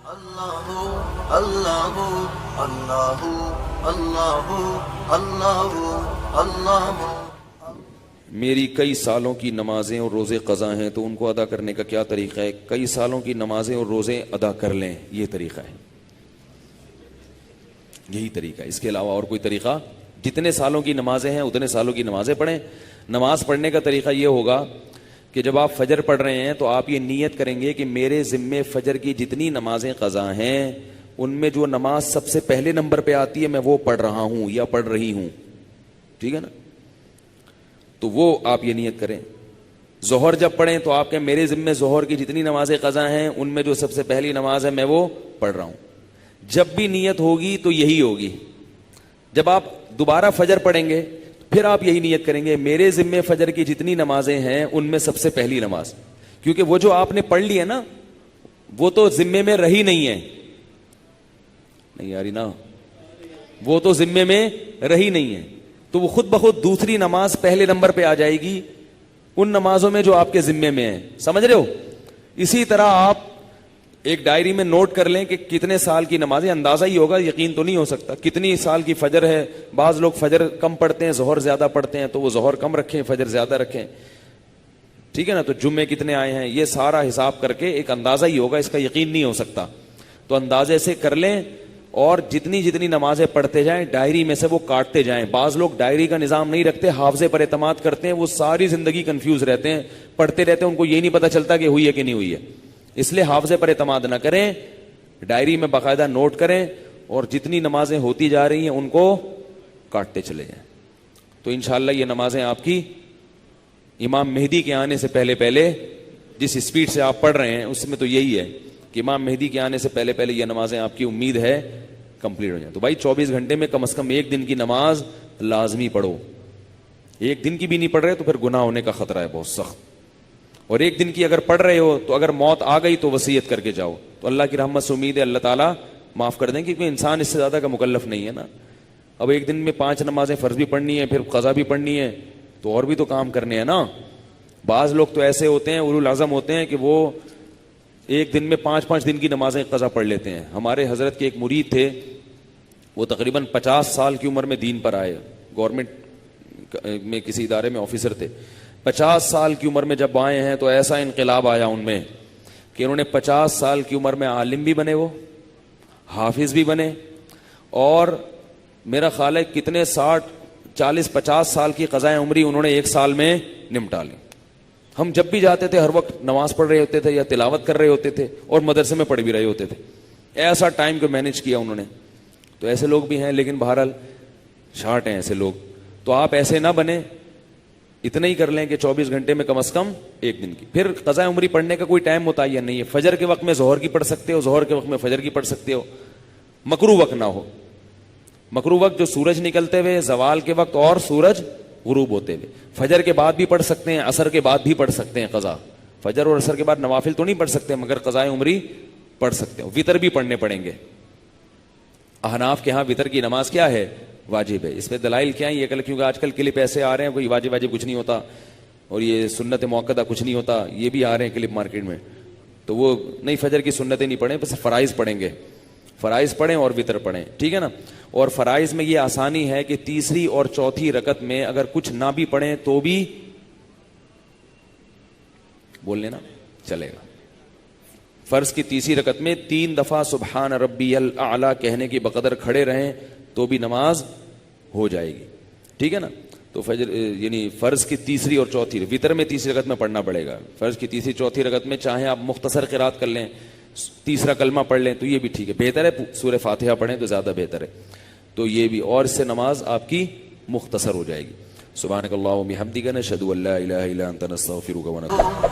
اللہ اللہ اللہ اللہ اللہ اللہ۔ میری کئی سالوں کی نمازیں اور روزے قضا ہیں تو ان کو ادا کرنے کا کیا طریقہ ہے؟ کئی سالوں کی نمازیں اور روزے ادا کر لیں، یہ طریقہ ہے، یہی طریقہ ہے، اس کے علاوہ اور کوئی طریقہ؟ جتنے سالوں کی نمازیں ہیں اتنے سالوں کی نمازیں پڑھیں۔ نماز پڑھنے کا طریقہ یہ ہوگا کہ جب آپ فجر پڑھ رہے ہیں تو آپ یہ نیت کریں گے کہ میرے ذمے فجر کی جتنی نمازیں قضا ہیں ان میں جو نماز سب سے پہلے نمبر پہ آتی ہے میں وہ پڑھ رہا ہوں یا پڑھ رہی ہوں، ٹھیک ہے نا؟ تو وہ آپ یہ نیت کریں۔ ظہر جب پڑھیں تو آپ کہیں میرے ذمے ظہر کی جتنی نمازیں قضا ہیں ان میں جو سب سے پہلی نماز ہے میں وہ پڑھ رہا ہوں۔ جب بھی نیت ہوگی تو یہی ہوگی۔ جب آپ دوبارہ فجر پڑھیں گے پھر آپ یہی نیت کریں گے میرے ذمے فجر کی جتنی نمازیں ہیں ان میں سب سے پہلی نماز، کیونکہ وہ جو آپ نے پڑھ لی ہے نا وہ تو ذمے میں رہی نہیں ہے، نہیں یاری نا، وہ تو ذمے میں رہی نہیں ہے، تو وہ خود بخود دوسری نماز پہلے نمبر پہ آ جائے گی ان نمازوں میں جو آپ کے ذمے میں ہیں، سمجھ رہے ہو؟ اسی طرح آپ ایک ڈائری میں نوٹ کر لیں کہ کتنے سال کی نمازیں، اندازہ ہی ہوگا، یقین تو نہیں ہو سکتا، کتنی سال کی فجر ہے۔ بعض لوگ فجر کم پڑھتے ہیں ظہر زیادہ پڑھتے ہیں تو وہ ظہر کم رکھیں فجر زیادہ رکھیں، ٹھیک ہے نا؟ تو جمعے کتنے آئے ہیں یہ سارا حساب کر کے ایک اندازہ ہی ہوگا، اس کا یقین نہیں ہو سکتا، تو اندازے سے کر لیں اور جتنی جتنی نمازیں پڑھتے جائیں ڈائری میں سے وہ کاٹتے جائیں۔ بعض لوگ ڈائری کا نظام نہیں رکھتے، حافظے پر اعتماد کرتے ہیں، وہ ساری زندگی کنفیوز رہتے ہیں، پڑھتے رہتے ہیں، ان کو یہ نہیں پتا چلتا کہ ہوئی ہے کہ نہیں ہوئی ہے۔ اس لیے حافظے پر اعتماد نہ کریں، ڈائری میں باقاعدہ نوٹ کریں اور جتنی نمازیں ہوتی جا رہی ہیں ان کو کاٹتے چلے جائیں، تو انشاءاللہ یہ نمازیں آپ کی امام مہدی کے آنے سے پہلے پہلے، جس اسپیڈ سے آپ پڑھ رہے ہیں اس میں تو یہی ہے کہ امام مہدی کے آنے سے پہلے پہلے یہ نمازیں آپ کی امید ہے کمپلیٹ ہو جائیں۔ تو بھائی 24 گھنٹے میں کم از کم ایک دن کی نماز لازمی پڑھو، ایک دن کی بھی نہیں پڑھ رہے تو پھر گناہ ہونے کا خطرہ ہے بہت سخت، اور ایک دن کی اگر پڑھ رہے ہو تو اگر موت آ گئی تو وصیت کر کے جاؤ، تو اللہ کی رحمت سے امید ہے اللہ تعالیٰ معاف کر دیں، کیونکہ انسان اس سے زیادہ کا مکلف نہیں ہے نا۔ اب ایک دن میں 5 نمازیں فرض بھی پڑھنی ہے پھر قضا بھی پڑھنی ہے تو اور بھی تو کام کرنے ہیں نا۔ بعض لوگ تو ایسے ہوتے ہیں اولو العزم ہوتے ہیں کہ وہ ایک دن میں 5 دن کی نمازیں قضا پڑھ لیتے ہیں۔ ہمارے حضرت کے ایک مرید تھے، وہ تقریباً 50 سال کی عمر میں دین پر آئے، گورنمنٹ میں کسی ادارے میں آفیسر تھے۔ 50 سال کی عمر میں جب آئے ہیں تو ایسا انقلاب آیا ان میں کہ انہوں نے 50 سال کی عمر میں عالم بھی بنے، وہ حافظ بھی بنے، اور میرا خیال ہے کتنے 40-50 سال کی قضائے عمری انہوں نے ایک سال میں نمٹا لی۔ ہم جب بھی جاتے تھے ہر وقت نماز پڑھ رہے ہوتے تھے یا تلاوت کر رہے ہوتے تھے اور مدرسے میں پڑھ بھی رہے ہوتے تھے، ایسا ٹائم کو مینج کیا انہوں نے۔ تو ایسے لوگ بھی ہیں لیکن بہرحال شارٹ ہیں ایسے لوگ، تو آپ ایسے نہ بنیں، اتنا ہی کر لیں کہ 24 گھنٹے میں کم از کم ایک دن کی۔ پھر قضاء عمری پڑھنے کا کوئی ٹائم متعین نہیں ہے، فجر کے وقت میں ظہر کی پڑھ سکتے ہو، ظہر کے وقت میں فجر کی پڑھ سکتے ہو، مکروہ وقت نہ ہو۔ مکروہ وقت جو سورج نکلتے ہوئے، زوال کے وقت اور سورج غروب ہوتے ہوئے، فجر کے بعد بھی پڑھ سکتے ہیں، عصر کے بعد بھی پڑھ سکتے ہیں قضا، فجر اور عصر کے بعد نوافل تو نہیں پڑھ سکتے مگر قضاء عمری پڑھ سکتے ہو۔ وطر بھی پڑھنے پڑیں گے، احناف کے ہاں وطر کی نماز کیا ہے؟ واجب ہے۔ اس پہ دلائل کیا ہیں یہ کل، کیونکہ آج کل کلپ ایسے آ رہے ہیں کوئی واجب کچھ نہیں ہوتا اور یہ سنت موقدہ کچھ نہیں ہوتا، یہ بھی آ رہے ہیں کلپ مارکیٹ میں، تو وہ نہیں، فجر کی سنتیں نہیں پڑھیں، بس فرائض پڑھیں گے، فرائض پڑھیں اور وطر پڑھیں، ٹھیک ہے نا؟ اور فرائض میں یہ آسانی ہے کہ تیسری اور چوتھی رکعت میں اگر کچھ نہ بھی پڑھیں تو بھی بول لینا چلے گا۔ فرض کی تیسری رکعت میں 3 دفعہ سبحان ربی الاعلی کہنے کی بقدر کھڑے رہیں تو بھی نماز ہو جائے گی، ٹھیک ہے نا؟ تو فجر یعنی فرض کی تیسری اور چوتھی، وطر میں تیسری رکعت میں پڑھنا پڑے گا، فرض کی تیسری چوتھی رکعت میں چاہے آپ مختصر قرات کر لیں، تیسرا کلمہ پڑھ لیں تو یہ بھی ٹھیک ہے، بہتر ہے سورہ فاتحہ پڑھیں تو زیادہ بہتر ہے، تو یہ بھی، اور اس سے نماز آپ کی مختصر ہو جائے گی۔ سبحانک اللہم و بحمدک، نشہد ان لا الہ الا انت، نستغفرک و نتوب۔